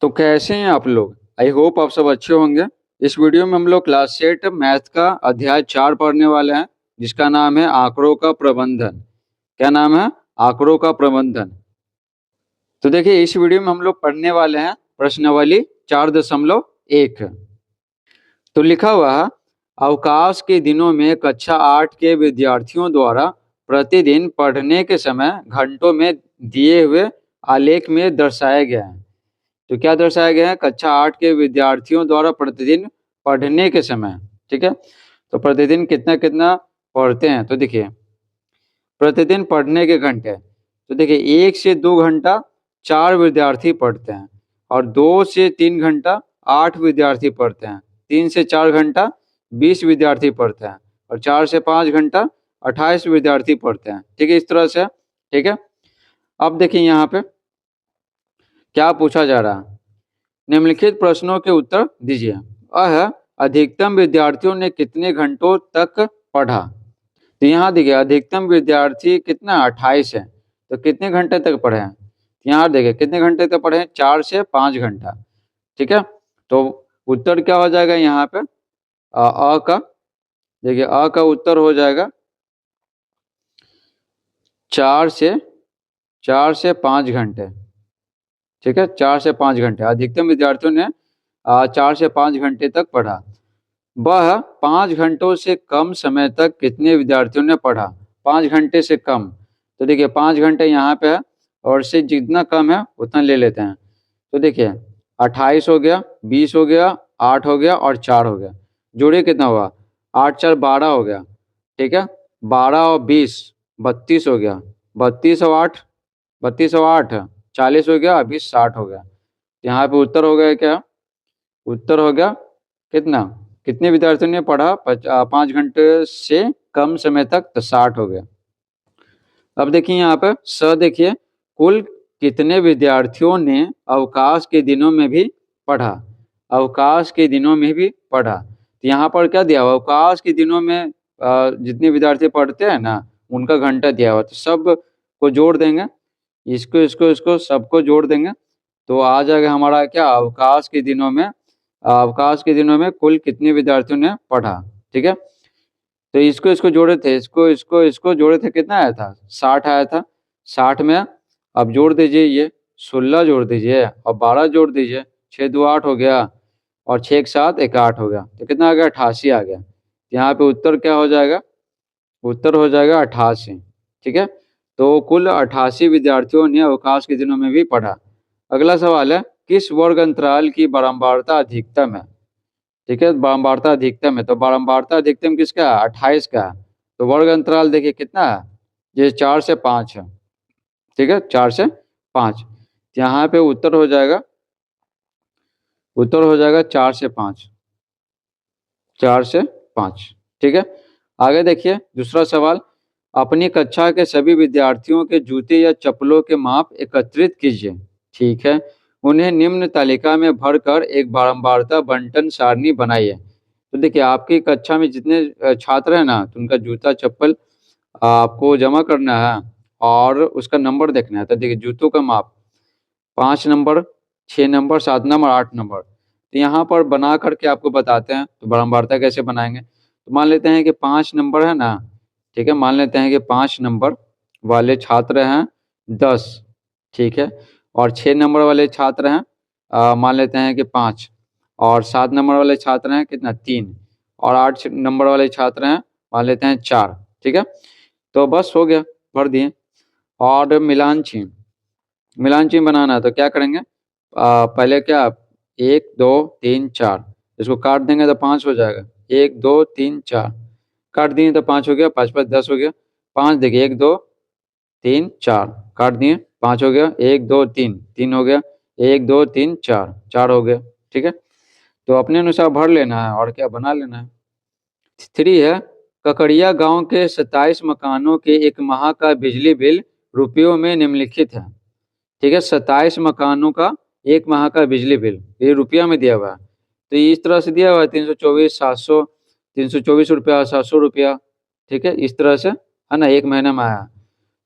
तो कैसे हैं आप लोग? आई होप आप सब अच्छे होंगे। इस वीडियो में हम लोग क्लास 8 मैथ का अध्याय 4 पढ़ने वाले हैं, जिसका नाम है आंकड़ों का प्रबंधन। क्या नाम है? आंकड़ों का प्रबंधन। तो देखिए, इस वीडियो में हम लोग पढ़ने वाले हैं प्रश्नावली 4.1। तो लिखा हुआ है, अवकाश के दिनों में कक्षा 8 के विद्यार्थियों द्वारा प्रतिदिन पढ़ने के समय घंटों में दिए हुए आलेख में दर्शाया गया है। तो क्या दर्शाया गया है? कक्षा 8 के विद्यार्थियों द्वारा प्रतिदिन पढ़ने के समय। ठीक है, तो प्रतिदिन कितना कितना पढ़ते हैं? तो देखिए, प्रतिदिन पढ़ने के घंटे, तो देखिए 1 से 2 घंटा 4 विद्यार्थी पढ़ते हैं, और 2 से 3 घंटा 8 विद्यार्थी पढ़ते हैं, 3 से 4 घंटा 20 विद्यार्थी पढ़ते हैं, और 4 से 5 घंटा 28 विद्यार्थी पढ़ते हैं। ठीक है, इस तरह से। ठीक है, अब देखिए यहाँ पे क्या पूछा जा रहा है। निम्नलिखित प्रश्नों के उत्तर दीजिए। अधिकतम विद्यार्थियों ने कितने घंटों तक पढ़ा? तो यहाँ देखिए, अधिकतम विद्यार्थी कितना 28 है, तो कितने घंटे तक पढ़े हैं? यहाँ देखिए कितने घंटे तक पढ़े हैं? 4 से 5 घंटा। ठीक है, तो उत्तर क्या हो जाएगा यहाँ पे? का देखिए, का उत्तर हो जाएगा 4 से 5 घंटे। ठीक है, 4 से 5 घंटे अधिकतम विद्यार्थियों ने 4 से 5 घंटे तक पढ़ा। वह 5 घंटों से कम समय तक कितने विद्यार्थियों ने पढ़ा? 5 घंटे से कम, तो देखिए 5 घंटे यहाँ पे है, और से जितना कम है उतना ले लेते हैं। तो देखिए 28 हो गया, 20 हो गया, 8 हो गया और 4 हो गया। जोड़िए कितना हुआ? 8 4 12 हो गया। ठीक है, 12 और 20 32 हो गया। 32 और 8 40 हो गया, अभी 60 हो गया। यहाँ पे उत्तर हो गया क्या? उत्तर हो गया कितना? कितने विद्यार्थियों ने पढ़ा 5 घंटे से कम समय तक? तो 60 हो गया। अब देखिए यहाँ पे देखिए, कुल कितने विद्यार्थियों ने अवकाश के दिनों में भी पढ़ा? अवकाश के दिनों में भी पढ़ा, तो यहाँ पर क्या दिया हुआ? अवकाश के दिनों में जितने विद्यार्थी पढ़ते हैं ना, उनका घंटा दिया हुआ, तो सब को जोड़ देंगे, इसको इसको इसको सबको जोड़ देंगे, तो आ जाएगा हमारा क्या? अवकाश के दिनों में कुल कितने विद्यार्थियों ने पढ़ा। ठीक है, तो इसको इसको जोड़े थे, इसको इसको इसको जोड़े थे, कितना आया था? 60 आया था। 60 में अब जोड़ दीजिए, ये 16 जोड़ दीजिए और 12 जोड़ दीजिए, 6 2 8 हो गया, और 6 के साथ एक 8 हो गया, तो कितना आ गया? 88 आ गया। यहाँ पे उत्तर क्या हो जाएगा? उत्तर हो जाएगा 88। ठीक है, तो कुल 88 विद्यार्थियों ने अवकाश के दिनों में भी पढ़ा। अगला सवाल है, किस वर्ग अंतराल की बारंबारता अधिकतम है? ठीक है, बारंबारता अधिकतम है, तो बारंबारता अधिकतम किसका है? 28 का है। तो वर्ग अंतराल देखिए कितना है? ये 4 से 5 है। ठीक है, 4 से 5, यहाँ पे उत्तर हो जाएगा 4 से 5, 4 से 5। ठीक है, आगे देखिए दूसरा सवाल, अपनी कक्षा के सभी विद्यार्थियों के जूते या चप्पलों के माप एकत्रित कीजिए। ठीक है, उन्हें निम्न तालिका में भरकर एक बारंबारता बंटन सारणी बनाइए। तो देखिए, आपकी कक्षा में जितने छात्र हैं ना, तो उनका जूता चप्पल आपको जमा करना है, और उसका नंबर देखना है। तो देखिए, जूतों का माप 5 नंबर, 6 नंबर, 7 नंबर, 8 नंबर। तो यहाँ पर बना करके आपको बताते हैं, तो बारंबारता कैसे बनाएंगे। तो मान लेते हैं कि 5 नंबर है ना। ठीक है, मान लेते हैं कि 5 नंबर वाले छात्र हैं 10। ठीक है, और 6 नंबर वाले छात्र हैं मान लेते हैं कि 5, और 7 नंबर वाले छात्र हैं कितना? 3, और 8 नंबर वाले छात्र हैं मान लेते हैं 4। ठीक है, तो बस हो गया, भर दिए। और मिलान चिन्ह, बनाना है, तो क्या करेंगे? पहले क्या, 1 2 3 4, इसको काट देंगे तो 5 हो जाएगा। 1 2 3 4 काट दिए तो 5 हो गया, 5 5 10 हो गया। 5 देखिए, 1 2 3 4 काट दिए, 5 हो गया। 1 2 3 3 हो गया। 1 2 3 4 4 हो गया। ठीक है, तो अपने अनुसार भर लेना है, और क्या बना लेना है। 3 है, ककड़िया गांव के 27 मकानों के एक माह का बिजली बिल रुपयों में निम्नलिखित है। ठीक है, 27 मकानों का एक माह का बिजली बिल, ये रुपया में दिया हुआ है। तो इस तरह से दिया हुआ है 324 700, 324 रुपया, 700 रुपया। ठीक है, इस तरह से है ना, एक महीने में आया।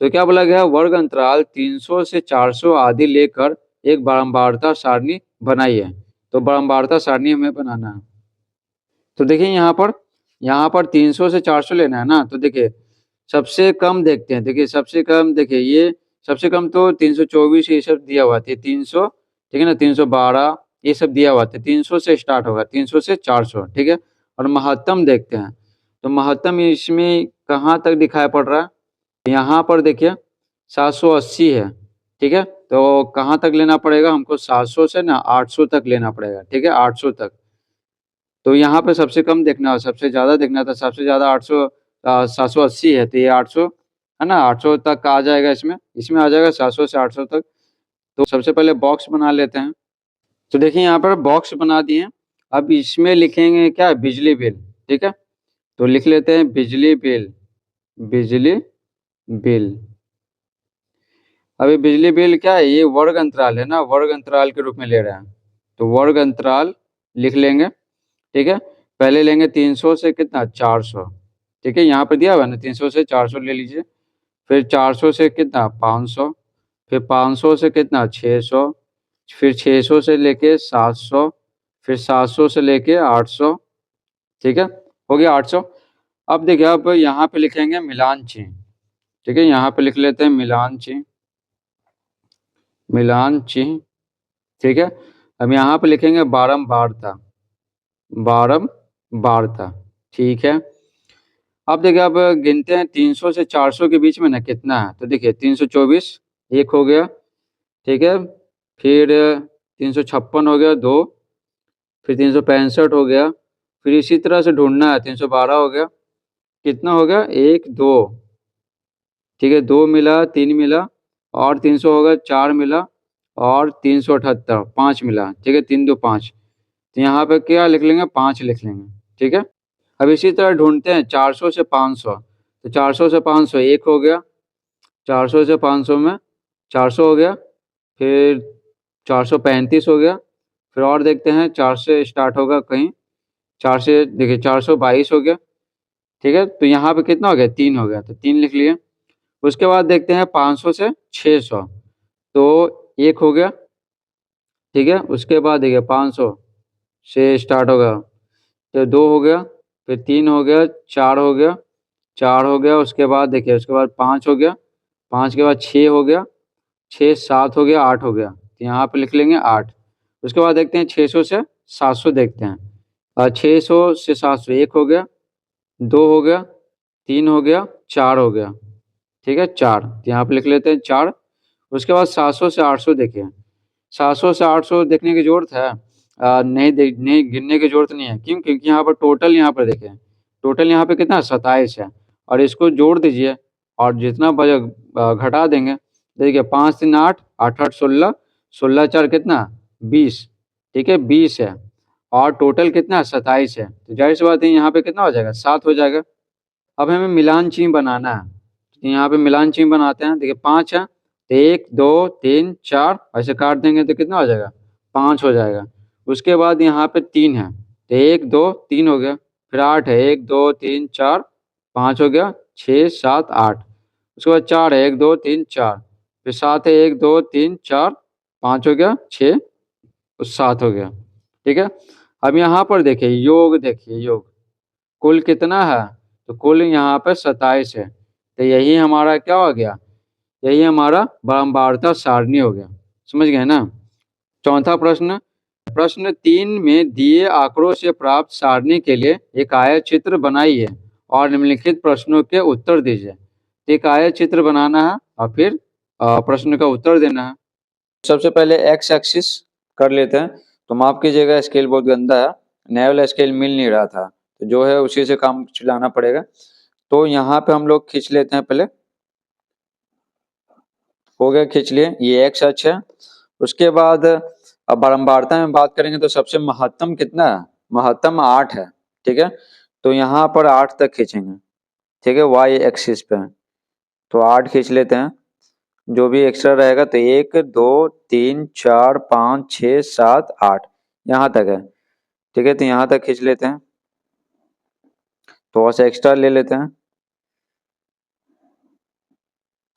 तो क्या बोला गया? वर्ग अंतराल 300 से 400 आदि लेकर एक बारंबारता सारणी बनाइए। तो बारंबारता सारणी हमें बनाना है। तो देखिए यहाँ पर 300 से 400 लेना है ना, तो देखिए सबसे कम देखते हैं। देखिए सबसे कम, देखिए ये सबसे कम तो 324 ये सब दिया हुआ था, 300 ठीक है ना, 312 ये सब दिया हुआ था। 300 से स्टार्ट होगा, 300 से 400 ठीक है। और महत्तम देखते हैं, तो महत्तम इसमें कहाँ तक दिखाई पड़ रहा है, यहाँ पर देखिए 780 है ठीक है। तो कहाँ तक लेना पड़ेगा हमको, 700 से ना 800 तक लेना पड़ेगा ठीक है, 800 तक। तो यहाँ पे सबसे कम देखना, सबसे ज्यादा देखना था। सबसे ज्यादा 800 780 है, तो ये 800 है ना, 800 तक आ जाएगा। इसमें इसमें आ जाएगा 700 से 800 तक। तो सबसे पहले बॉक्स बना लेते हैं। तो देखिए यहाँ पर बॉक्स बना दिए। अब इसमें लिखेंगे क्या, बिजली बिल ठीक है। तो लिख लेते हैं बिजली बिल, बिजली बिल। अभी बिजली बिल क्या है, ये वर्ग अंतराल है ना, वर्ग अंतराल के रूप में ले रहे हैं। तो वर्ग अंतराल लिख लेंगे ठीक है। पहले लेंगे 300 से कितना, 400 ठीक है। यहाँ पे दिया हुआ है ना, 300 से 400 ले लीजिए। फिर 400 से कितना, 500। फिर 500 से कितना, 600। फिर 600 से लेके 700। फिर 700 से लेके 800 ठीक है। हो गया 800। अब देखिए, अब यहाँ पे लिखेंगे मिलान चिन्ह ठीक है। यहाँ पे लिख लेते हैं मिलान चिन्ह, मिलान चिन्ह ठीक है। अब यहाँ पे लिखेंगे बारंबारता, बारंबारता ठीक है। अब देखिए, अब गिनते हैं 300 से 400 के बीच में ना कितना है। तो देखिए 324 एक हो गया ठीक है। फिर 356 हो गया, दो। फिर 365 हो गया। फिर इसी तरह से ढूंढना है, 312 हो गया, कितना हो गया, एक दो ठीक है, दो मिला, तीन मिला, और 300 होगा, चार मिला, और 378 पाँच मिला ठीक है, तीन दो पाँच। तो यहाँ पे क्या लिख लेंगे, पाँच लिख लेंगे ठीक है। अब इसी तरह ढूंढते हैं 400 से 500। तो 400 से 500 एक हो गया, 400 से 500 में 400 हो गया। फिर 435 हो गया। फिर और देखते हैं, 4 से स्टार्ट होगा कहीं, 4 से देखिए 422 हो गया ठीक है। तो यहाँ पे कितना हो गया, तीन हो गया, तो तीन लिख लिए। उसके बाद देखते हैं 500 से 600, तो एक हो गया ठीक है। उसके बाद देखिए 500 से स्टार्ट होगा, तो दो हो गया। फिर तीन हो गया, चार हो गया, चार हो गया। उसके बाद देखिए, उसके बाद पाँच हो गया, पाँच के बाद छः हो गया, छः सात हो गया, आठ हो गया। तो यहाँ पे लिख लेंगे आठ। उसके बाद देखते हैं 600 से 700 देखते हैं। 600 से 700 एक हो गया, दो हो गया, तीन हो गया, चार हो गया ठीक है, चार। तो यहाँ पे लिख लेते हैं चार। उसके बाद 700 से 800 देखिए। 700 से 800 देखने की जरूरत है, नहीं गिनने की जरूरत नहीं है। क्यों, क्योंकि यहाँ पर टोटल, यहाँ पर देखें टोटल यहाँ पे कितना 27 है। और इसको जोड़ दीजिए, और जितना बचा घटा देंगे। देखिए 5 3 8, 8 8 16, 16 4 कितना, 20 ठीक है, 20 है। और टोटल कितना 27 है, तो जाहिर सी बात है यहाँ पे कितना हो जाएगा, 7 हो जाएगा। अब हमें मिलान चिन्ह बनाना है, तो यहाँ पे मिलान चिन्ह बनाते हैं। देखिए 5 है, तो 1 2 3 4 ऐसे काट देंगे तो कितना हो जाएगा, 5 हो जाएगा। उसके बाद यहाँ पे 3 है, तो 1 2 3 हो गया। फिर 8 है, 1 2 3 4 5 हो गया, 6 7 8। उसके बाद 4 है, 1 2 3 4। फिर 7 है, 1 2 3 4 5 हो गया, 6 7 हो गया ठीक है। अब यहाँ पर देखिए योग, देखिए योग कुल कितना है, तो कुल यहाँ पे 27 है। तो यही हमारा क्या हो गया, यही हमारा बारंबारता सारणी हो गया। समझ गए ना। चौथा प्रश्न, प्रश्न 3 में दिए आंकड़ों से प्राप्त सारणी के लिए एक आयत चित्र बनाइए और निम्नलिखित प्रश्नों के उत्तर दीजिए। एक आयत चित्र बनाना है और फिर प्रश्न का उत्तर देना है। सबसे पहले एक्स एक्सिस कर लेते हैं। तो माफ कीजिएगा, स्केल बहुत गंदा है, नया वाला स्केल मिल नहीं रहा था, तो जो है उसी से काम चलाना पड़ेगा। तो यहाँ पे हम लोग खींच लेते हैं पहले। हो गया, खींच लिए, ये एक्स अक्ष है। उसके बाद अब बारंबारता में बात करेंगे, तो सबसे महत्तम कितना है, महत्तम 8 है ठीक है। तो यहाँ पर 8 तक खींचेंगे ठीक है, वाई एक्सिस पे। तो 8 खींच लेते हैं, जो भी एक्स्ट्रा रहेगा। तो 1 2 3 4 5 6 7 8 यहाँ तक है ठीक है। तो यहाँ तक खींच लेते हैं, थोड़ा सा एक्स्ट्रा ले लेते हैं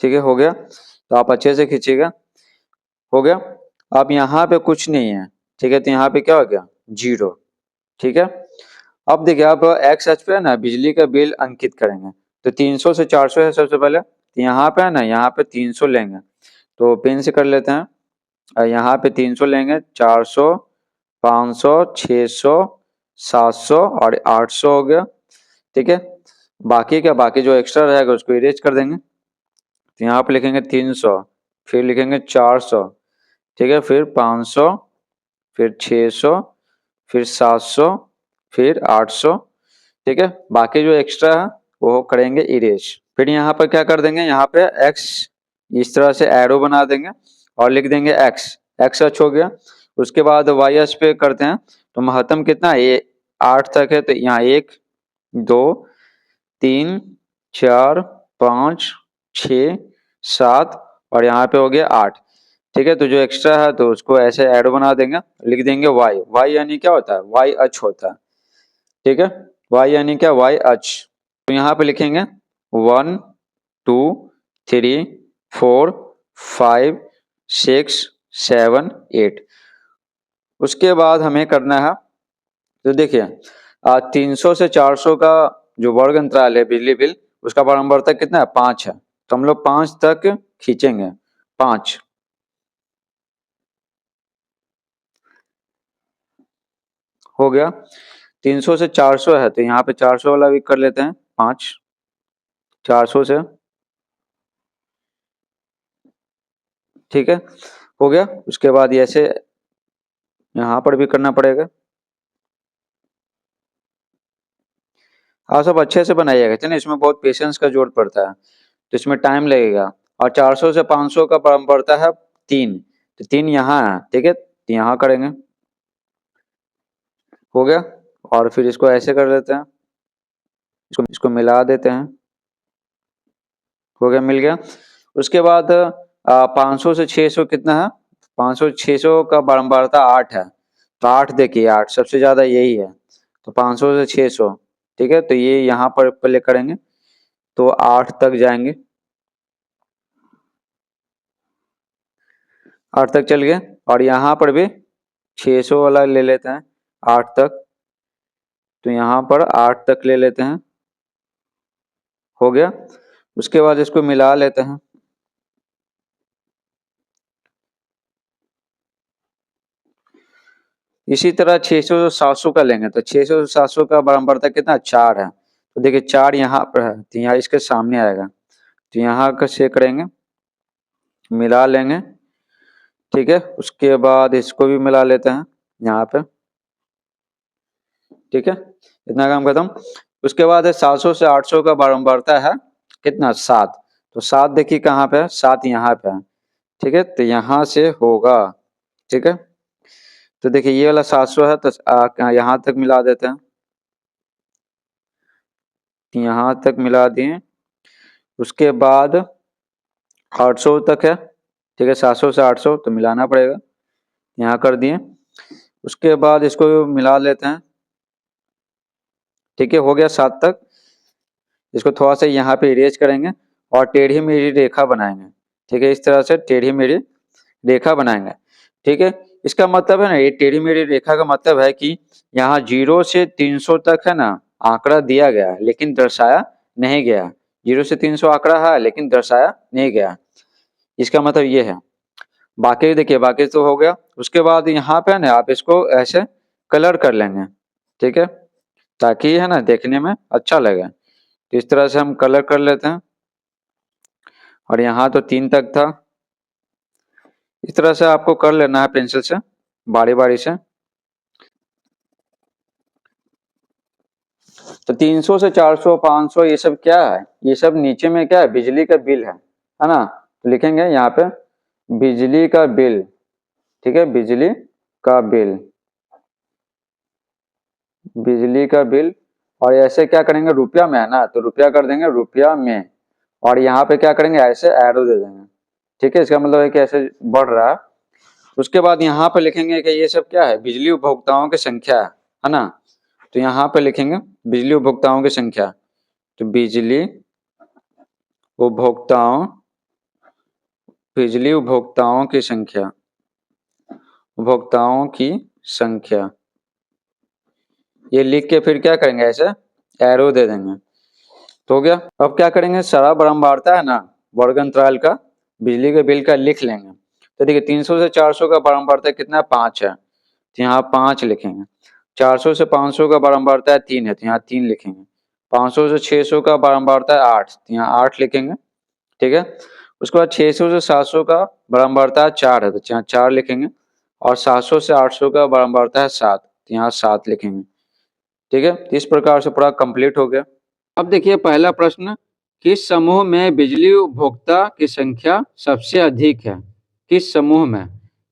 ठीक है। हो गया, तो आप अच्छे से खींचिएगा। हो गया। अब यहाँ पे कुछ नहीं है, ठीक है, तो यहाँ पे क्या हो गया 0। ठीक है, अब देखिए आप एक्स अक्ष पे है ना बिजली का बिल अंकित करेंगे, तो 300 से 400 है सबसे पहले, तो यहाँ पे है ना, यहाँ पे 300 लेंगे, तो पेन से कर लेते हैं। यहाँ पे 300 लेंगे, 400, 500, 600, 700 और 800 हो गया। ठीक है, बाकी क्या, बाकी जो एक्स्ट्रा रहेगा उसको इरेज कर देंगे, तो यहाँ पे लिखेंगे 300, फिर लिखेंगे 400, ठीक है, फिर 500, फिर 600, फिर 700, फिर 800। ठीक है, बाकी जो एक्स्ट्रा है वो करेंगे इरेज। फिर यहाँ पर क्या कर देंगे, यहाँ पे x इस तरह से एरो बना देंगे और लिख देंगे x अक्ष हो गया। उसके बाद y अक्ष पे करते हैं, तो महत्तम कितना है, ये 8 तक है, तो यहाँ 1 2 3 4 5 6 7 और यहाँ पे हो गया 8। ठीक है, तो जो एक्स्ट्रा है तो उसको ऐसे एरो बना देंगे, लिख देंगे y यानी क्या होता है, y अक्ष होता है। ठीक है, y यानी क्या, y अक्ष। तो यहाँ पे लिखेंगे 1 2 3 4 5 6 7 8। उसके बाद हमें करना है, तो देखिए 300 से 400 का जो वर्ग अंतराल है बिजली बिल, उसका बारंबारता कितना है, 5 है, तो हम लोग 5 तक खींचेंगे, 5 हो गया। 300 से 400 है, तो यहाँ पे 400 वाला भी कर लेते हैं, 5 400 से, ठीक है, हो गया। उसके बाद ऐसे यहाँ पर भी करना पड़ेगा। हाँ, सब अच्छे से बनाइएगा, चलिए, इसमें बहुत पेशेंस का जरूरत पड़ता है, तो इसमें टाइम लगेगा। और 400 से 500 का क्रम पड़ता है 3, तो 3 यहाँ है, ठीक है, तो यहाँ करेंगे, हो गया। और फिर इसको ऐसे कर लेते हैं, इसको मिला देते हैं, हो गया, मिल गया। उसके बाद 500 से 600 कितना है, 500 600 का बारंबारता 8 है, तो 8 देखिए, 8 सबसे ज्यादा यही है, तो 500 से 600, ठीक है, तो ये यहाँ पर प्ले करेंगे, तो 8 तक जाएंगे, 8 तक चल गए। और यहाँ पर भी 600 वाला ले लेते हैं 8 तक, तो यहाँ पर 8 तक ले लेते हैं, हो गया। उसके बाद इसको मिला लेते हैं, इसी तरह 600 700 का लेंगे, तो 600 700 का बारंबारता कितना, 4 है, तो देखिए 4 यहाँ पर है, तो यहाँ इसके सामने आएगा, तो यहाँ का से करेंगे, मिला लेंगे, ठीक है। उसके बाद इसको भी मिला लेते हैं यहाँ पे, ठीक है, इतना काम खत्म। उसके बाद है 700 से 800 का बारंबारता है कितना, 7, तो 7 देखिए कहाँ पे है, 7 यहाँ पे है, ठीक है, तो यहाँ से होगा, ठीक है। तो देखिए ये वाला 700 है, तो यहाँ तक मिला देते हैं, यहाँ तक मिला दिए। उसके बाद 800 तक है, ठीक है, 700 से 800 तो मिलाना पड़ेगा, यहाँ कर दिए। उसके बाद इसको मिला लेते हैं, ठीक है, हो गया 7 तक। इसको थोड़ा सा यहाँ पे इरेज करेंगे और टेढ़ी मेढ़ी रेखा बनाएंगे, ठीक है, इस तरह से टेढ़ी मेढ़ी रेखा बनाएंगे, ठीक है। इसका मतलब है ना, ये टेढ़ी मेढ़ी रेखा का मतलब है कि यहाँ 0 से 300 तक है ना आंकड़ा दिया गया है, लेकिन दर्शाया नहीं गया, 0 से 300 आंकड़ा है लेकिन दर्शाया नहीं गया, इसका मतलब ये है। बाकी देखिए, बाकी तो हो गया। उसके बाद यहाँ पे है ना आप इसको ऐसे कलर कर लेंगे, ठीक है, ताकि है ना देखने में अच्छा लगे, तो इस तरह से हम कलर कर लेते हैं। और यहाँ तो 3 तक था, इस तरह से आपको कर लेना है पेंसिल से, बारी बारी से। तो 300 से 400 500 ये सब क्या है, ये सब नीचे में क्या है, बिजली का बिल है ना, तो लिखेंगे यहाँ पे बिजली का बिल, ठीक है, बिजली का बिल, बिजली का बिल। और ऐसे क्या करेंगे, रुपया में है ना, तो रुपया कर देंगे रुपया में, और यहाँ पे क्या करेंगे, ऐसे एरो दे देंगे, ठीक है, इसका मतलब है कि ऐसे बढ़ रहा है। उसके बाद यहाँ पे लिखेंगे कि ये सब क्या है, बिजली उपभोक्ताओं की संख्या है ना, तो यहाँ पे लिखेंगे बिजली उपभोक्ताओं की संख्या, तो बिजली उपभोक्ताओं, बिजली उपभोक्ताओं की संख्या, उपभोक्ताओं की संख्या, ये लिख के फिर क्या करेंगे, ऐसे एरो दे देंगे तो हो गया। अब क्या करेंगे, सारा बारंबारता है ना वर्ग अंतराल का बिजली के बिल का लिख लेंगे। तो देखिए 300 से 400 का बारंबारता कितना है, 5 है, तो यहाँ 5 लिखेंगे। 400 से 500 का बारंबारता है 3 है, तो यहाँ 3 लिखेंगे। 500 से 600 का बारंबारता है 8, तो यहाँ 8 लिखेंगे, ठीक है। उसके बाद 600 से 700 का बारंबारता 4 है, तो यहाँ 4 लिखेंगे। और 700 से 800 का बारंबारता है 7, तो यहाँ 7 लिखेंगे, ठीक है। इस प्रकार से पूरा कंप्लीट हो गया। अब देखिए पहला प्रश्न, किस समूह में बिजली उपभोक्ता की संख्या सबसे अधिक है, किस समूह में।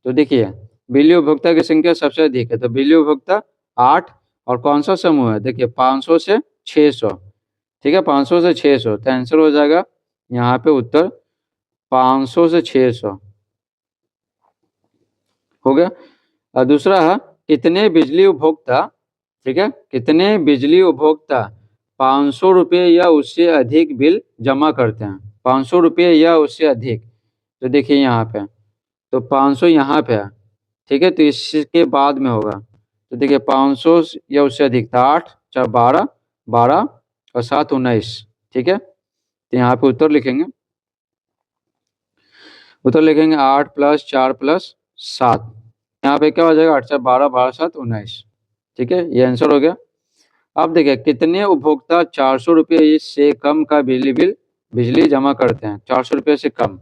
तो देखिए बिजली उपभोक्ता की संख्या सबसे अधिक है, तो बिजली उपभोक्ता 8, और कौन सा समूह है, देखिए 500 से 600, ठीक है, 500 से 600, तो आंसर हो जाएगा यहाँ पे उत्तर 500 से 600 हो गया। और दूसरा है, कितने बिजली उपभोक्ता, ठीक है, कितने बिजली उपभोक्ता 500 रुपये या उससे अधिक बिल जमा करते हैं, 500 रुपये या उससे अधिक। तो देखिए यहाँ पे तो 500 यहाँ पे है, ठीक है, तो इसके बाद में होगा। तो देखिए 500 या उससे अधिक था, 8 4 12, 12 और 7 19, ठीक है। तो यहाँ पे उत्तर लिखेंगे, उत्तर लिखेंगे 8 + 4 + 7, यहाँ पे क्या हो जाएगा, 8 4 12, 12 7 19, ठीक है, ये आंसर हो गया। अब देखिए कितने उपभोक्ता 400 रुपये से कम का बिजली जमा करते हैं, 400 रुपये से कम,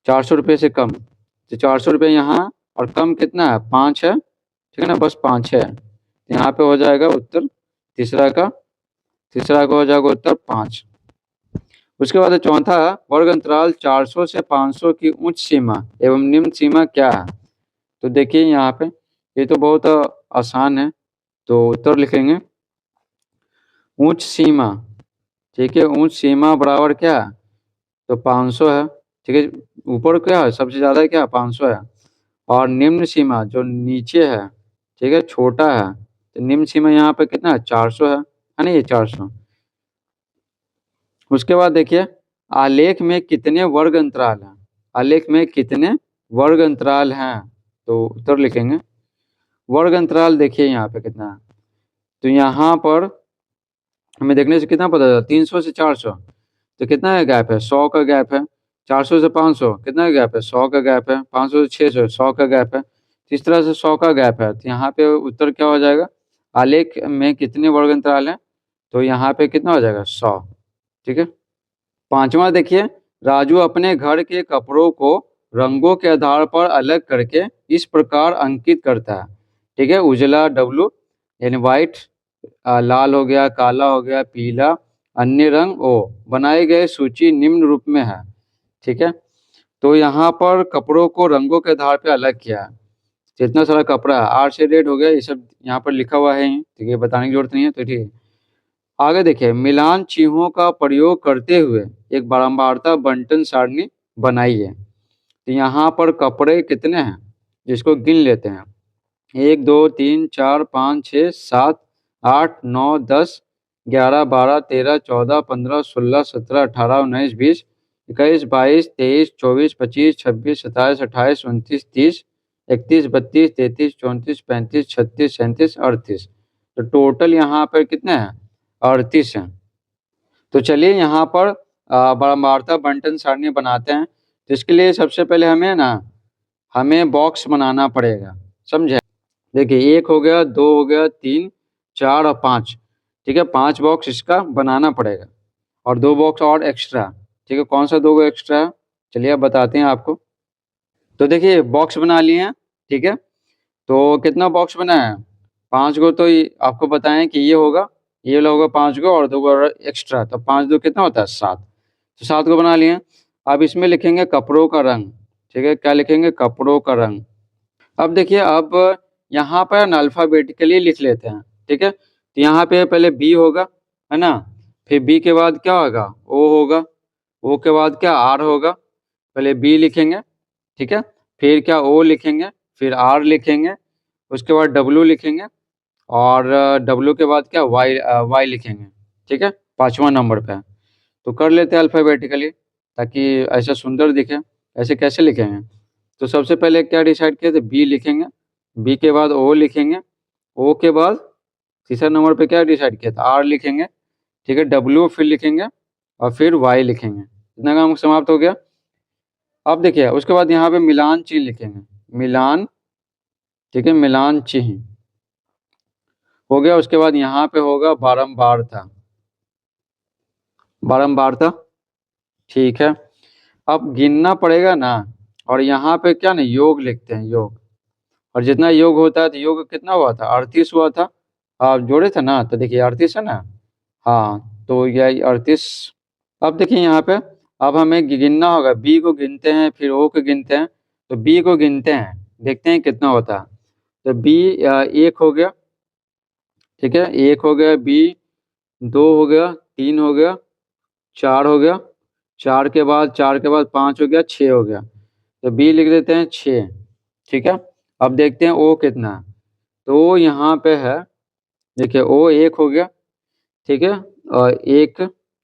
400 रुपये से कम, तो 400 रुपये यहाँ, और कम कितना है, 5 है, ठीक है ना, बस 5 है, यहाँ पे हो जाएगा उत्तर तीसरा का हो जाएगा उत्तर 5। उसके बाद चौथा, वर्ग अंतराल 400 से 500 की उच्च सीमा एवं निम्न सीमा क्या है। तो देखिए यहाँ पे ये तो बहुत आसान है, तो उत्तर लिखेंगे उच्च सीमा, ठीक है, उच्च सीमा बराबर क्या है, तो 500 है, ठीक है, ऊपर क्या है सबसे ज़्यादा क्या 500 है, और निम्न सीमा जो नीचे है, ठीक है, छोटा है, तो निम्न सीमा यहाँ पे कितना है, 400 है ना, ये 400। उसके बाद देखिए आलेख में कितने वर्ग अंतराल हैं, आलेख में कितने वर्ग अंतराल हैं, तो उत्तर लिखेंगे वर्ग अंतराल देखिए यहाँ पे कितना है, तो यहाँ पर हमें देखने से कितना पता चला, 300 से 400, तो कितना का गैप है, 100 का गैप है। 400 से 500 कितना का गैप है, 100 का गैप है। 500 से 600 100 का गैप है। तो इस तरह से 100 का गैप है, तो यहाँ पे उत्तर क्या हो जाएगा, आलेख में कितने वर्ग अंतराल हैं, तो यहाँ पे कितना हो जाएगा 100, ठीक है। पांचवा देखिए, राजू अपने घर के कपड़ों को रंगों के आधार पर अलग करके इस प्रकार अंकित करता है, ठीक है, उजला W यानी व्हाइट, लाल हो गया, काला हो गया, पीला, अन्य रंग O, बनाए गए सूची निम्न रूप में है, ठीक है। तो यहाँ पर कपड़ों को रंगों के आधार पर अलग किया है, जितना सारा कपड़ा है, R से रेड हो गया, ये सब यहाँ पर लिखा हुआ है, ठीक है, बताने की जरूरत नहीं है, तो ठीक है। आगे देखिए, मिलान चिन्हों का प्रयोग करते हुए एक बारंबारता बंटन सारणी बनाई है। तो यहाँ पर कपड़े कितने हैं, जिसको गिन लेते हैं, 1 2 3 4 5 6 7 8 9 10 11 12 13 14 15 16 17 18 19 20 21 22 23 24 25 26 27 28 29 30 31 32 33 34 35 36 37 38, तो टोटल यहाँ पर कितने हैं, 38 हैं। तो चलिए यहाँ पर बारंबारता बंटन सारणी बनाते हैं। तो इसके लिए सबसे पहले हमें बॉक्स बनाना पड़ेगा, समझे। देखिए 1 हो गया, 2 हो गया, 3 4 और 5, ठीक है, 5 बॉक्स इसका बनाना पड़ेगा, और 2 बॉक्स और एक्स्ट्रा, ठीक है। कौन सा 2 एक्स्ट्रा है, चलिए अब बताते हैं आपको। तो देखिए बॉक्स बना लिए हैं, ठीक है, तो कितना बॉक्स बना है, 5 गो, तो आपको बताएं कि ये होगा, ये वाला होगा 5 गो, और 2 गो एक्स्ट्रा, तो 5 2 कितना होता है 7, तो 7 गो बना लिए। अब इसमें लिखेंगे कपड़ों का रंग, ठीक है, क्या लिखेंगे, कपड़ों का रंग। अब देखिए, अब यहाँ पर ना अल्फ़ाबेटिकली लिख लेते हैं, ठीक है। तो यहाँ पे पहले बी होगा, है ना, फिर बी के बाद क्या होगा, ओ होगा, ओ के बाद क्या, आर होगा, पहले बी लिखेंगे, ठीक है, फिर क्या ओ लिखेंगे, फिर आर लिखेंगे, उसके बाद डब्ल्यू लिखेंगे, और डब्ल्यू के बाद क्या, वाई लिखेंगे, ठीक है, 5वां नंबर पे। तो कर लेते हैं अल्फ़ाबेटिकली, ताकि ऐसा सुंदर दिखे, ऐसे कैसे लिखेंगे। तो सबसे पहले क्या डिसाइड किए थे, बी लिखेंगे, बी के बाद ओ लिखेंगे, ओ के बाद तीसरा नंबर पे क्या डिसाइड किया था, आर लिखेंगे, ठीक है, डब्ल्यू फिर लिखेंगे और फिर वाई लिखेंगे। इतना काम समाप्त हो गया। अब देखिए उसके बाद यहाँ पे मिलान चिन्ह लिखेंगे, मिलान, ठीक है, मिलान चिन्ह हो गया। उसके बाद यहाँ पे होगा बारंबारता, बारंबारता, ठीक है। अब गिनना पड़ेगा ना, और यहाँ पे क्या ना योग लिखते हैं, योग, और जितना योग होता है तो योग कितना हुआ था, 38 हुआ था। आप जोड़े थे ना, तो देखिए 38 है ना, हाँ, तो यह 38। अब देखिए यहाँ पे, अब हमें गिनना होगा, बी को गिनते हैं फिर ओ को गिनते हैं, तो बी को गिनते हैं, देखते हैं कितना होता है। तो बी एक हो गया, ठीक है, एक हो गया, बी दो हो गया, तीन हो गया, चार हो गया, चार के बाद पाँच हो गया, छः हो गया, तो बी लिख देते हैं 6, ठीक है। अब देखते हैं ओ कितना है, तो ओ यहाँ पे है, देखिए ओ एक हो गया, ठीक है, और एक,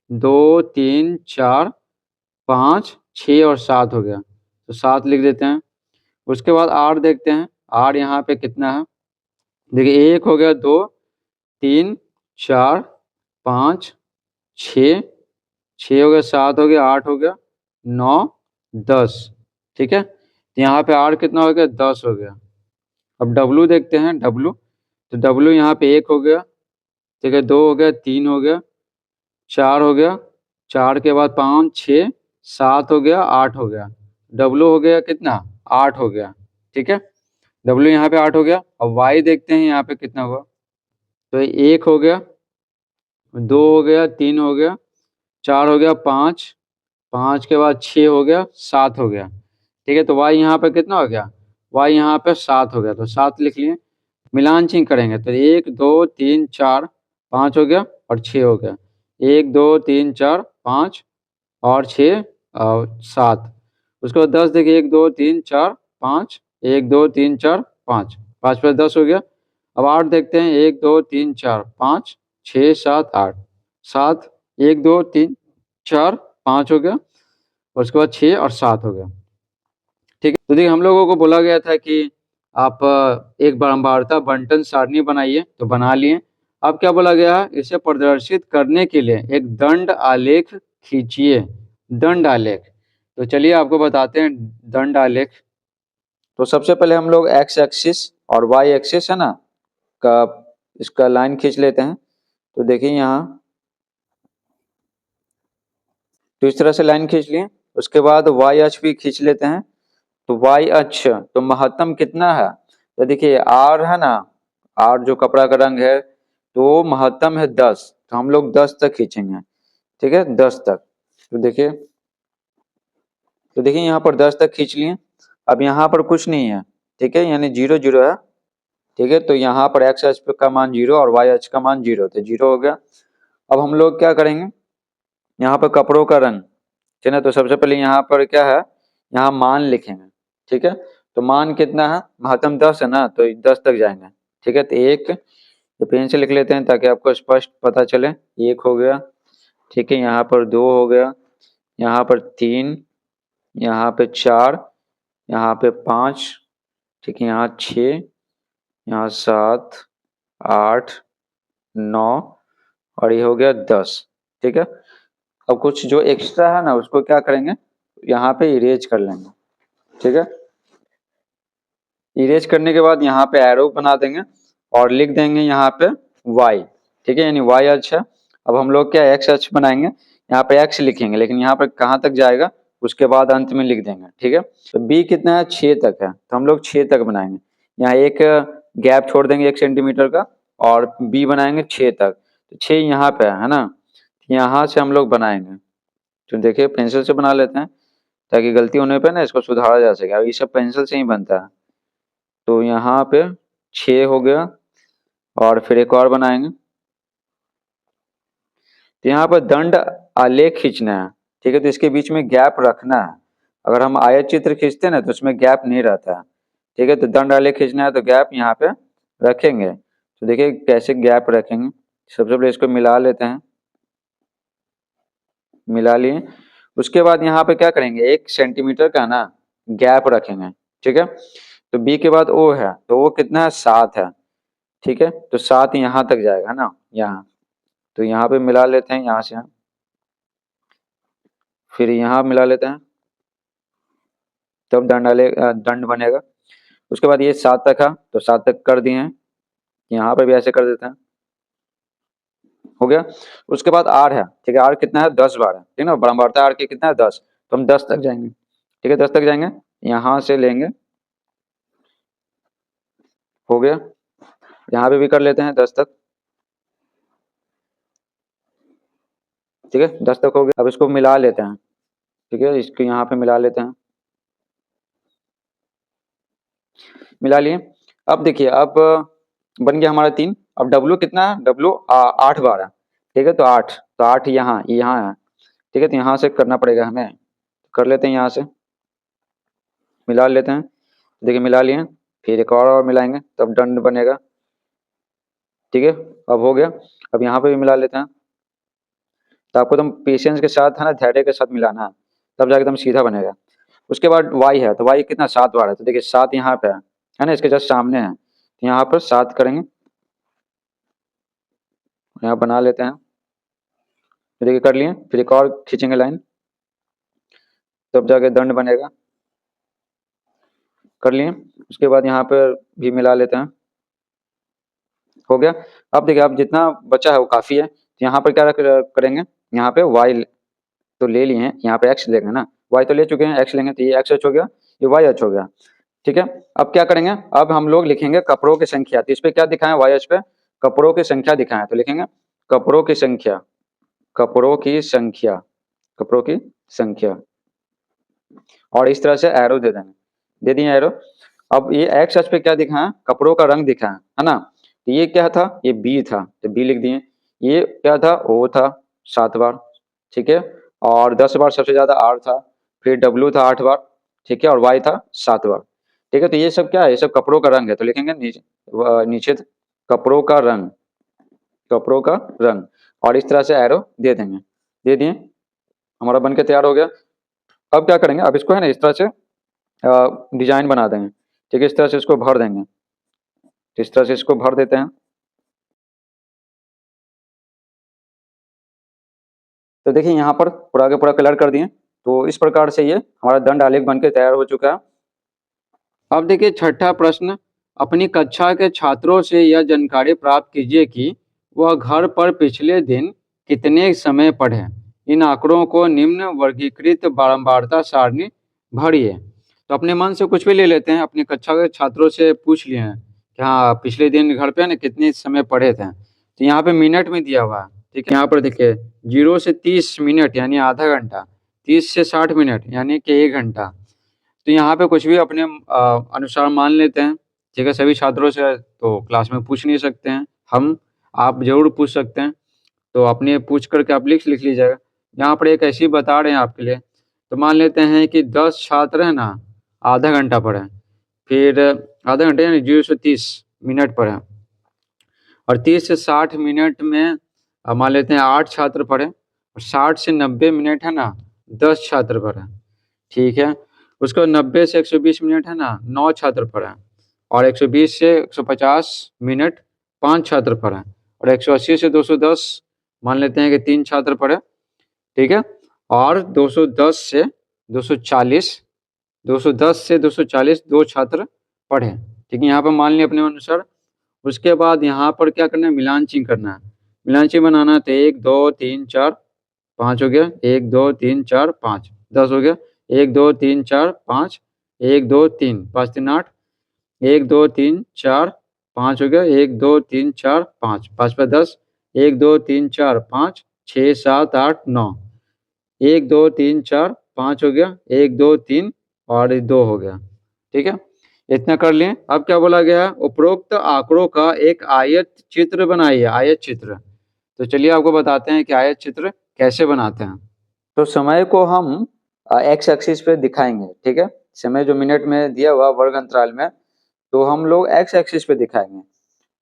दो, तीन, चार, पाँच, छः और सात हो गया, तो सात लिख देते हैं। उसके बाद आर देखते हैं, आर यहाँ पे कितना है, देखिए एक हो गया, दो, तीन, चार, पाँच, छः, छः हो गया, सात हो गया, आठ हो गया, नौ, 10, ठीक है। तो यहाँ पे आर कितना हो गया, 10 हो गया। अब डब्लू देखते हैं, डब्लू, तो डब्लू यहाँ पे एक हो गया, ठीक है, दो हो गया, तीन हो गया, चार हो गया, चार के बाद पाँच, छः, सात हो गया, आठ हो गया, डब्लू हो गया कितना, 8 हो गया, ठीक है। डब्लू यहाँ पे 8 हो गया। अब वाई देखते हैं यहाँ पे कितना हुआ, तो एक हो गया, दो हो गया, तीन हो गया, चार हो गया, पाँच, पाँच के बाद छः हो गया, सात हो गया, ठीक है। तो वाई यहाँ पे कितना हो गया, वाई यहाँ पे 7 हो गया, तो 7 लिख लिए। मिलान चिन्ह करेंगे तो एक, दो, तीन, चार, पाँच हो गया और 6 हो गया, एक, दो, तीन, चार, पाँच और 6 और 7। उसके बाद 10 देखिए, एक, दो, तीन, चार, पाँच, एक, दो, तीन, चार, पाँच, पाँच प्लस 10 हो गया। अब 8 देखते हैं, एक, दो, तीन, चार, पाँच, 6, 7, 8, 7, एक, दो, तीन, चार, 5 हो गया, और उसके बाद 6 और 7 हो गया, ठीक है। तो देखिए हम लोगों को बोला गया था कि आप एक बारंबारता बंटन सारणी बनाइए, तो बना लिए। अब क्या बोला गया है, इसे प्रदर्शित करने के लिए एक दंड आलेख खींचिए, दंड आलेख। तो चलिए आपको बताते हैं दंड आलेख। तो सबसे पहले हम लोग एक्स एक्सिस और वाई एक्सिस है ना का इसका लाइन खींच लेते हैं। तो देखिए यहाँ, तो इस तरह से लाइन खींच लिए। उसके बाद वाई अक्ष भी खींच लेते हैं। तो वाई अक्ष, तो महत्तम कितना है, तो देखिए आर है ना, आर जो कपड़ा का रंग है, तो महत्तम है 10, तो हम लोग 10 तक खींचेंगे, ठीक है, 10 तक। तो देखिए यहाँ पर 10 तक खींच लिए। अब यहाँ पर कुछ नहीं है, ठीक है, यानी 0 0 है, ठीक है। तो यहाँ पर एक्स अक्ष का मान 0 और वाई अक्ष का मान 0, तो 0 हो गया। अब हम लोग क्या करेंगे, यहाँ पर कपड़ों का रंग, ठीक है ना, तो सबसे पहले यहाँ पर क्या है, यहाँ मान लिखेंगे, ठीक है। तो मान कितना है, महत्तम 10 है ना, तो 10 तक जाएंगे, ठीक है। तो एक, तो पेन से लिख लेते हैं ताकि आपको स्पष्ट पता चले। एक हो गया, ठीक है, यहाँ पर दो हो गया, यहाँ पर तीन, यहाँ पे चार, यहाँ पे पाँच, ठीक है, यहाँ छः, यहाँ सात, आठ, नौ, और ये हो गया 10, ठीक है। अब कुछ जो एक्स्ट्रा है ना उसको क्या करेंगे, यहाँ पे इरेज कर लेंगे, ठीक है। इरेज करने के बाद यहाँ पे एरो बना देंगे और लिख देंगे यहाँ पे y, ठीक है, यानी y अक्ष है। अब हम लोग क्या x अक्ष बनाएंगे, यहाँ पे x लिखेंगे, लेकिन यहाँ पर कहाँ तक जाएगा उसके बाद अंत में लिख देंगे, ठीक है। तो b कितना है, 6 तक है, तो हम लोग 6 तक बनाएंगे। यहाँ एक गैप छोड़ देंगे 1 सेंटीमीटर का, और b बनाएंगे 6 तक, तो 6 यहाँ पे है ना, यहाँ से हम लोग बनाएंगे। तो देखिए पेंसिल से बना लेते हैं ताकि गलती होने पे ना इसको सुधारा जा सके, ये सब पेंसिल से ही बनता है। तो यहाँ पे 6 हो गया, और फिर एक और बनाएंगे। तो यहाँ पर दंड आलेख खींचना है, ठीक है, तो इसके बीच में गैप रखना है। अगर हम आयत चित्र खींचते हैं ना तो उसमें गैप नहीं रहता है, ठीक है। तो दंड आलेख खींचना है तो गैप यहाँ पे रखेंगे। तो देखिए कैसे गैप रखेंगे, सबसे पहले इसको मिला लेते हैं, मिला लिए। उसके बाद यहाँ पे क्या करेंगे, 1 सेंटीमीटर का ना गैप रखेंगे, ठीक है। तो बी के बाद ओ है, तो वो कितना है, 7 है। ठीक है, तो 7 यहाँ तक जाएगा ना, यहाँ। तो यहाँ पे मिला लेते हैं, यहाँ से फिर यहाँ मिला लेते हैं, तब दंड बनेगा। उसके बाद ये 7 तक है, तो 7 तक कर दिए हैं, यहाँ पे भी ऐसे कर देते हैं, हो गया। उसके बाद आर है, ठीक है, आर कितना है, 10 बार है, ठीक है ना, बारंबारता आर की कितना है, 10, तो हम 10 तक जाएंगे। ठीक है, 10 तक जाएंगे, यहाँ से लेंगे, हो गया। यहाँ पे भी कर लेते हैं 10 तक, ठीक है, 10 तक हो गया। अब इसको मिला लेते हैं, ठीक है, इसको यहाँ पे मिला लेते हैं, मिला लिए। अब देखिए, अब बन गया हमारा 3। अब डब्लू कितना है, डब्लू 8 बार है, ठीक है, तो 8, तो 8 यहाँ है, ठीक है, तो यहाँ से करना पड़ेगा हमें, कर लेते हैं, यहाँ से मिला लेते हैं। देखिए मिला लिए, फिर एक और मिलाएंगे, तब दंड बनेगा। ठीक है, अब हो गया। अब यहाँ पे भी मिला लेते हैं, तो आपको एकदम पेशेंस के साथ है ना, धैर्य के साथ मिलाना है, तब जाके एकदम सीधा बनेगा। उसके बाद वाई है, तो वाई कितना, 7 बार है, तो देखिए 7 यहाँ पे है ना, इसके जस्ट सामने है, तो यहाँ पर 7 करेंगे, यहाँ बना लेते हैं, तो देखिए कर लिए, फिर एक और खींचेंगे लाइन, तब जाके दंड बनेगा, कर लिए। उसके बाद यहाँ पर भी मिला लेते हैं, हो गया। अब देखिए, अब जितना बचा है वो काफ़ी है, तो यहाँ पर क्या करेंगे, यहाँ पे वाई तो ले लिए हैं, यहाँ पे एक्स लेंगे ना, वाई तो ले चुके हैं, एक्स लेंगे, तो ये एक्स एच हो गया, ये वाई एच हो गया। ठीक है, अब क्या करेंगे, अब हम लोग लिखेंगे कपड़ों की संख्या, तो इस पे क्या दिखाएं, वाई एच पे कपड़ों की संख्या दिखाएं, तो लिखेंगे कपड़ों की संख्या, कपड़ों की संख्या, कपड़ों की संख्या, और इस तरह से एरो दे देंगे, दे दिए एरो। अब ये एक्स एच पे क्या दिखाएं, कपड़ों का रंग दिखाएं, है ना, तो ये क्या था, ये बी था, तो बी लिख दिए। ये क्या था, ओ था, 7 बार, ठीक है, और 10 बार सबसे ज्यादा आर था, फिर डब्ल्यू था 8 बार, ठीक है, और वाई था 7 बार। ठीक है, तो ये सब क्या है, ये सब कपड़ों का रंग है, तो लिखेंगे नीचे कपड़ों का रंग, कपड़ों का रंग, और इस तरह से एरो दे देंगे, दे दिए, हमारा बन के तैयार हो गया। अब क्या करेंगे, अब इसको है ना इस तरह से डिजाइन बना देंगे, ठीक है, इस तरह से इसको भर देंगे, तो इस तरह से इसको भर देते हैं। तो देखिए यहाँ पर पूरा के पूरा कलर कर दिए, तो इस प्रकार से ये हमारा दंड आलेख बन के तैयार हो चुका है। अब देखिए छठा प्रश्न, अपनी कक्षा के छात्रों से यह जानकारी प्राप्त कीजिए कि वह घर पर पिछले दिन कितने समय पढ़े। इन आंकड़ों को निम्न वर्गीकृत बारंबारता सारणी भरिए। तो अपने मन से कुछ भी ले लेते हैं, अपनी कक्षा के छात्रों से पूछ लिए हैं कि हाँ पिछले दिन घर पे ना कितने समय पढ़े थे, तो यहाँ पे मिनट में दिया हुआ है। ठीक है, यहाँ पर देखिए 0 से 30 मिनट यानी आधा घंटा, 30 से 60 मिनट यानी कि 1 घंटा। तो यहाँ पे कुछ भी अपने अनुसार मान लेते हैं। ठीक है, सभी छात्रों से तो क्लास में पूछ नहीं सकते हैं हम, आप जरूर पूछ सकते हैं, तो अपने पूछ करके आप लिख लीजिएगा। यहाँ पर एक ऐसी बता रहे हैं आपके लिए, तो मान लेते हैं कि 10 छात्र है ना, आधा घंटा पढ़े, फिर आधा घंटा यानी 0 से 30 मिनट पढ़े, और 30 से 60 मिनट में मान लेते हैं 8 छात्र पढ़े, और 60 से 90 मिनट है ना 10 छात्र पढ़े। ठीक है, उसको 90 से 120 मिनट है ना 9 छात्र पढ़े, और 120 से 150 मिनट 5 छात्र पढ़े, और 180 से 210 मान लेते हैं कि 3 छात्र पढ़े। ठीक है, और 210 से 240 210 से 240 2 छात्र पढ़े। ठीक है, यहाँ पर मान लिया अपने अनुसार। उसके बाद यहाँ पर क्या करना है, मिलान चिन्ह करना है, मिलान चिन्ह बनाना है, तो 1 2 3 4 5 हो गया, 1 2 3 4 5 10 हो गया, 1 2 3 4 5 1 2 3 5 3 8 1 2 3 4 5 हो गया, 1 2 3 4 5 5 पे 10 1 2 3 4 5 6 7 8 9 1 2 3 4 5 हो गया, 1 2 3 और 2 हो गया। ठीक है, इतना कर लिए। अब क्या बोला गया है, उपरोक्त आंकड़ों का एक आयत चित्र बनाइए, आयत चित्र। तो चलिए आपको बताते हैं कि आयत चित्र कैसे बनाते हैं। तो समय को हम एक्स एक्सिस पे दिखाएंगे, ठीक है, समय जो मिनट में दिया हुआ वर्ग अंतराल में, तो हम लोग एक्स एक्सिस पे दिखाएंगे।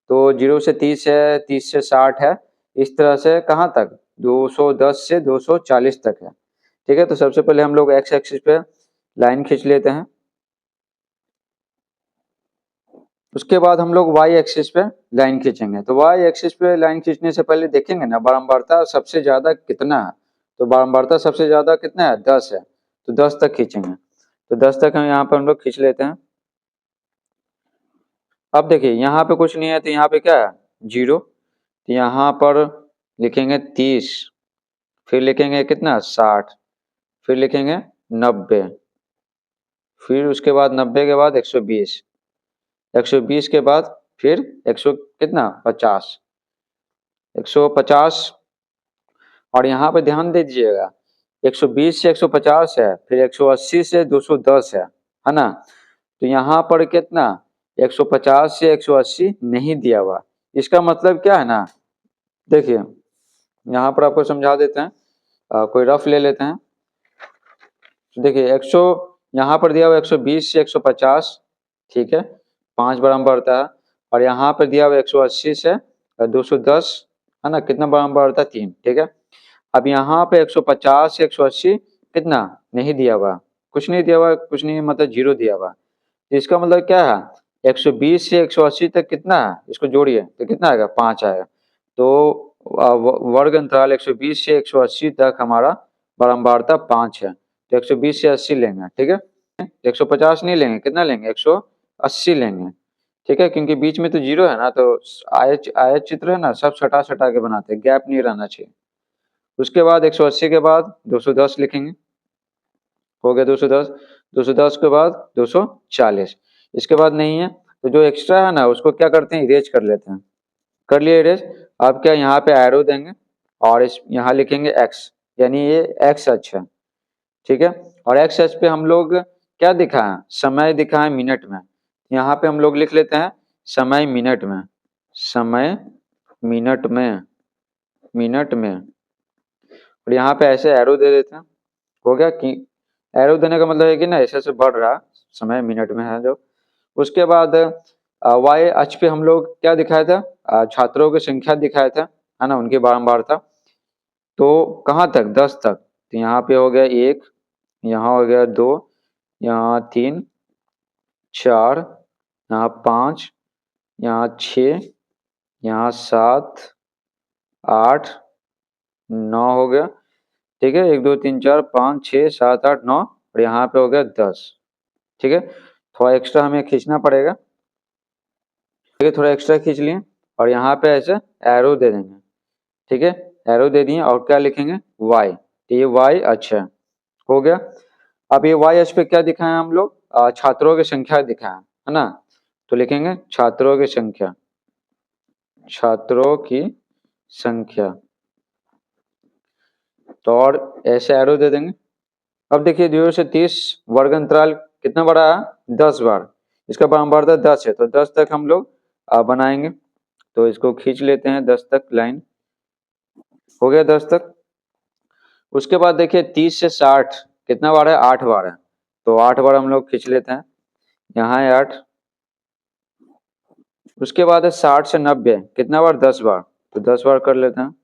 तो 0 से 30 है, 30 से 60 है, इस तरह से कहाँ तक, 210 से 240 तक है। ठीक है, तो सबसे पहले हम लोग एक्स एक्सिस पे लाइन खींच लेते हैं, उसके बाद हम लोग वाई एक्सिस पे लाइन खींचेंगे। तो वाई एक्सिस पे लाइन खींचने से पहले देखेंगे ना बारंबारता सबसे ज्यादा कितना है। तो बारंबारता सबसे ज्यादा कितना है, 10 है। तो 10 तक खींचेंगे। तो 10 तक हम यहाँ पर हम लोग खींच लेते हैं। अब देखिए यहाँ पे कुछ नहीं है तो यहाँ पे क्या है, 0। तो यहाँ पर लिखेंगे 30, फिर लिखेंगे कितना 60, फिर लिखेंगे 90, फिर उसके बाद 90 के बाद 120, 120 के बाद फिर 100 कितना 50, 150। और यहाँ पे ध्यान दे दीजिएगा 120 से 150 है, फिर 180 से 210 है ना। तो यहाँ पर कितना 150 से 180 नहीं दिया हुआ। इसका मतलब क्या है ना, देखिए यहाँ पर आपको समझा देते हैं। कोई रफ ले लेते हैं। देखिए 100 यहाँ पर दिया हुआ 120 से 150, ठीक है, 5 बराबर बढ़ता है। और यहाँ पर दिया हुआ 180 से 210 है ना, कितना बराबर बढ़ता है 3, ठीक है। अब यहाँ पे 150 से 180 कितना नहीं दिया हुआ, कुछ नहीं दिया हुआ, कुछ नहीं मतलब 0 दिया हुआ। तो इसका मतलब क्या है 120 से 180 तक कितना है, इसको जोड़िए तो कितना आएगा 5 आएगा। तो वर्ग अंतराल 120 से 180 तक हमारा बारंबारता 5 है। तो 120 से 80 लेंगे, ठीक है। 150 नहीं लेंगे, कितना लेंगे 180 लेंगे, ठीक है, क्योंकि बीच में तो 0 है ना। तो आयत आयत चित्र है ना, सब सटा सटा के बनाते हैं, गैप नहीं रहना चाहिए। उसके बाद 180 के बाद 210 लिखेंगे, हो गया 210। 210 के बाद 240, इसके बाद नहीं है तो जो एक्स्ट्रा है ना उसको क्या करते हैं, इरेज कर लेते हैं। कर लिए इरेज। अब क्या यहाँ पे एरो देंगे और इस यहाँ लिखेंगे x, यानी ये x अक्ष है, ठीक है। और x अक्ष पे हम लोग क्या दिखाएं, समय दिखाएं मिनट में। यहाँ पे हम लोग लिख लेते हैं समय मिनट में, समय मिनट में, मिनट में। और यहाँ पे ऐसे एरो दे देते हैं। हो गया कि एरो देने का मतलब है कि ना ऐसे ऐसे बढ़ रहा समय मिनट में है जो। उसके बाद वाई अक्ष पे हम लोग क्या दिखाया था, छात्रों की संख्या दिखाया था, है ना, उनकी बारंबारता। तो कहाँ तक 10 तक। तो यहाँ पे हो गया 1, यहाँ हो गया 2, यहाँ 3, 4, यहाँ 5, यहाँ 6, यहाँ 7, 8, 9 हो गया, ठीक है। 1 2 3 4 5 6 7 8 9 और यहाँ पे हो गया 10, ठीक है। थोड़ा एक्स्ट्रा हमें खींचना पड़ेगा, ठीक है, थोड़ा एक्स्ट्रा खींच लिए और यहाँ पे ऐसे एरो दे देंगे, ठीक है। एरो दे दिए और क्या लिखेंगे y, तो ये y अच्छा हो गया। अब ये y अक्ष पे क्या दिखाएं हम लोग, छात्रों की संख्या दिखाएं, है ना। तो लिखेंगे छात्रों की संख्या, छात्रों की संख्या। तो और ऐसे एरो दे देंगे। अब देखिए 0 से 30 वर्ग अंतराल कितना बड़ा है 10 बार, इसका बारंबारता 10 है। तो 10 तक हम लोग बनाएंगे। तो इसको खींच लेते हैं 10 तक लाइन, हो गया 10 तक। उसके बाद देखिए 30 से 60 कितना बार है, 8 बार है। तो 8 बार हम लोग खींच लेते हैं, यहाँ है 8। उसके बाद है 60 से 90 कितना बार, 10 बार। तो 10 बार कर लेते हैं।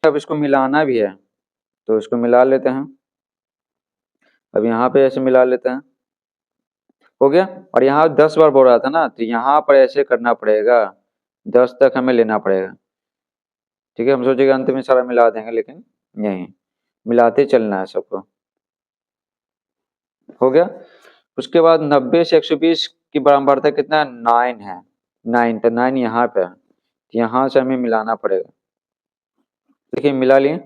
अब इसको मिलाना भी है तो इसको मिला लेते हैं। अब यहाँ पे ऐसे मिला लेते हैं, हो गया। और यहाँ 10 बार बोल रहा था ना, तो यहाँ पर ऐसे करना पड़ेगा, 10 तक हमें लेना पड़ेगा, ठीक है। हम सोचेंगे अंत में सारा मिला देंगे, लेकिन यही मिलाते चलना है सबको, हो गया। उसके बाद 90 से 120 की बारंबारता कितना 9 है, 9। तो 9 यहाँ पे है, तो यहाँ से हमें मिलाना पड़ेगा। देखिए मिला लिए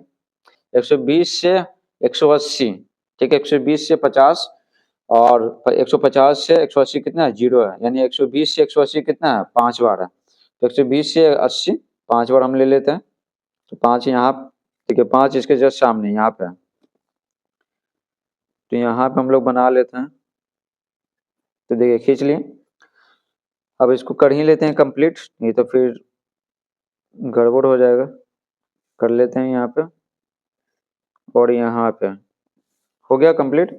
120 से 180, ठीक है, 120 से 50 और 150 से 180 कितना है 0 है, यानी 120 से 180 कितना है 5 बार है। तो 120 से 80 5 बार हम ले लेते हैं। तो 5 यहाँ, ठीक है, 5 इसके जस्ट सामने यहाँ पे है। तो यहाँ पे हम लोग बना लेते हैं। तो देखिए खींच लिए। अब इसको कर ही लेते हैं कंप्लीट, नहीं तो फिर गड़बड़ हो जाएगा। कर लेते हैं यहाँ पे और यहाँ पे, हो गया कंप्लीट।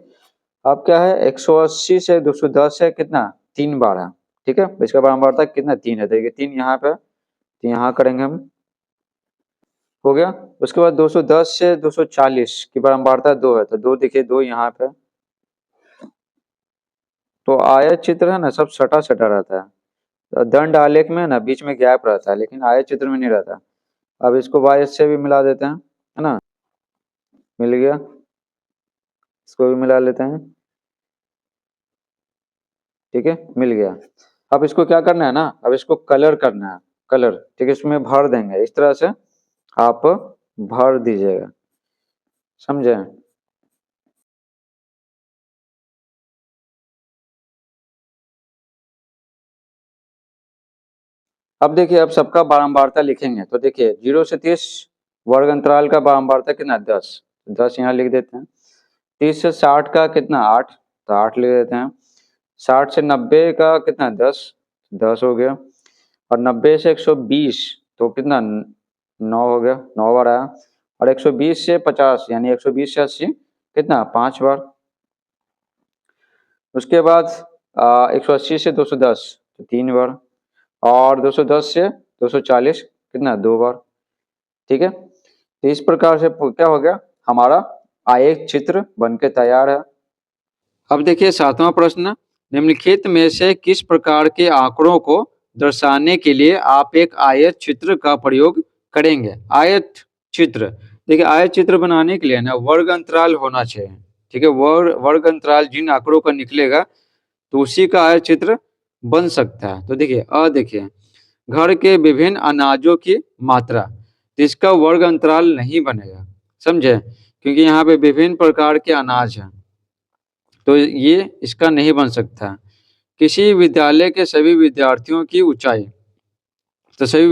अब क्या है 180 से 210 है कितना 3 बार है, ठीक है। इसका बारंबारता कितना 3 है, देखिए 3 यहाँ पे, तो यहाँ करेंगे हम, हो गया। उसके बाद 210 से 240 की बारंबारता 2 है, तो 2 देखिए 2 यहाँ पे, तो आयत चित्र है ना सब सटा सटा रहता है। तो दंड आलेख में ना बीच में गैप रहता है, लेकिन आयत चित्र में नहीं रहता। अब इसको वाई से भी मिला देते हैं, है ना, मिल गया, इसको भी मिला लेते हैं, ठीक है, मिल गया। अब इसको क्या करना है ना, अब इसको कलर करना है, कलर, ठीक है, इसमें भर देंगे, इस तरह से आप भर दीजिएगा, समझे। अब देखिए, अब सबका बारंबारता लिखेंगे, तो देखिए 0 से 30 वर्ग अंतराल का बारंबारता कितना, 10, 10 यहाँ लिख देते हैं। 30 से 60 का कितना, 8, तो 8 लिख देते हैं। 60 से 90 का कितना, 10, 10 हो गया। और 90 से 120 तो कितना, 9 हो गया, 9 बार आया। और 120 से 50 यानी 120 से 80 कितना, 5 बार। उसके बाद 180 से 210 तो 3 बार। और 210 से 240 कितना, 2 बार, ठीक है। तो इस प्रकार से क्या हो गया, हमारा आयत चित्र बनके तैयार है। अब देखिए 7वां प्रश्न, निम्नलिखित में से किस प्रकार के आंकड़ों को दर्शाने के लिए आप एक आयत चित्र का प्रयोग करेंगे। आयत चित्र, देखिए आयत चित्र बनाने के लिए ना वर्ग अंतराल होना चाहिए, ठीक है। वर्ग अंतराल जिन आंकड़ों का निकलेगा तो उसी का आयत चित्र बन सकता है। तो देखिए देखिए, घर के विभिन्न अनाजों की मात्रा, तो इसका वर्ग अंतराल नहीं बनेगा, समझे, क्योंकि यहाँ पे विभिन्न प्रकार के अनाज हैं, तो ये इसका नहीं बन सकता। किसी विद्यालय के सभी विद्यार्थियों की ऊंचाई, तो सभी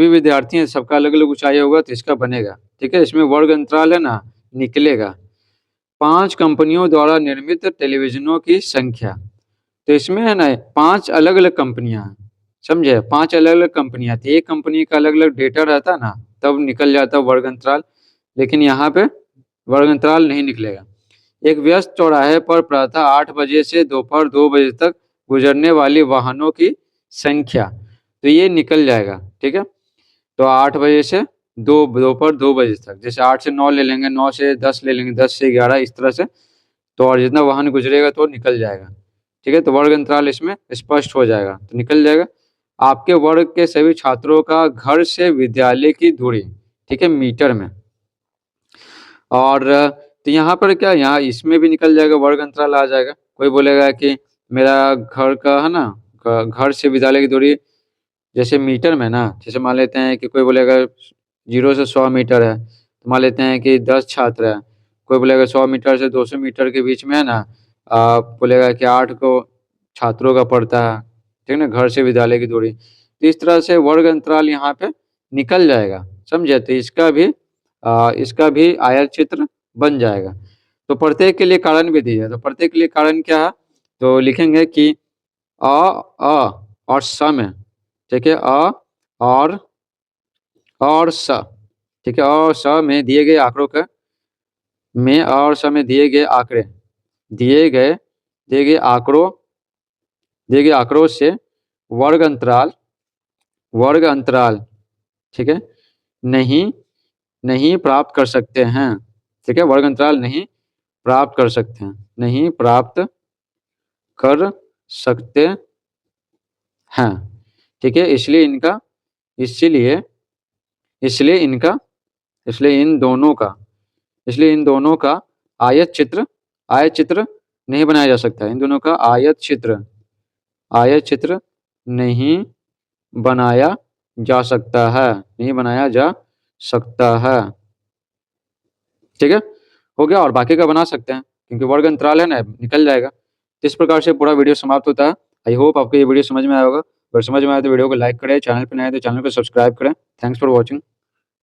विद्यार्थी हैं, सबका अलग अलग ऊंचाई होगा तो इसका बनेगा, ठीक है। इसमें वर्ग अंतराल है ना, निकलेगा। 5 कंपनियों द्वारा निर्मित टेलीविजनों की संख्या, तो इसमें है ना 5 अलग अलग कंपनियां हैं, समझे, 5 अलग अलग कंपनियां थी, एक कंपनी का अलग अलग डेटा रहता ना, तब निकल जाता वर्ग अंतराल, लेकिन यहाँ पे वर्ग अंतराल नहीं निकलेगा। एक व्यस्त चौराहे पर प्रातः 8 बजे से दोपहर 2 बजे तक गुजरने वाली वाहनों की संख्या, तो ये निकल जाएगा, ठीक है। तो 8 बजे से दोपहर 2 बजे तक, जैसे 8 से 9 ले लेंगे, 9 से 10 ले लेंगे, 10 से 11, इस तरह से, तो और जितना वाहन गुजरेगा तो निकल जाएगा, ठीक है। तो वर्ग अंतराल इसमें स्पष्ट हो जाएगा, तो निकल जाएगा। आपके वर्ग के सभी छात्रों का घर से विद्यालय की दूरी, ठीक है, मीटर में। और तो यहाँ पर क्या, यहाँ इसमें भी निकल जाएगा, वर्ग अंतराल आ जाएगा। कोई बोलेगा कि मेरा घर का है ना, घर से विद्यालय की दूरी जैसे मीटर में ना, जैसे मान लेते हैं कि कोई बोलेगा 0 से 100 मीटर है, तो मान लेते हैं कि 10 छात्र है, कोई बोलेगा 100 मीटर से 200 मीटर के बीच में है ना, बोलेगा कि 8 को छात्रों का पड़ता है, ठीक है ना, घर से विद्यालय की दूरी। तो इस तरह से वर्ग अंतराल यहाँ पे निकल जाएगा, समझे। तो इसका भी आयत चित्र बन जाएगा। तो प्रत्येक के लिए कारण भी दिया है, तो प्रत्येक के लिए कारण क्या है, तो लिखेंगे कि अ और स में, ठीक है, और स, ठीक है, और स में दिए गए आंकड़ों का, में और स में दिए गए आंकड़े, दिए गए आंकड़ों से वर्ग अंतराल, ठीक है, नहीं प्राप्त कर सकते हैं, ठीक है, वर्ग अंतराल नहीं प्राप्त कर सकते हैं, नहीं प्राप्त कर सकते हैं, ठीक है। इसलिए इन दोनों का आयत चित्र नहीं बनाया जा सकता, इन दोनों का आयत चित्र नहीं बनाया जा सकता है, ठीक है, हो गया। और बाकी का बना सकते हैं, क्योंकि वर्ग अंतराल है ना, निकल जाएगा। इस प्रकार से पूरा वीडियो समाप्त होता है। आई होप आपको ये वीडियो समझ में आया होगा। अगर समझ में आया तो वीडियो को लाइक करें, चैनल पर नए हैं तो चैनल को सब्सक्राइब करें। Thanks for watching.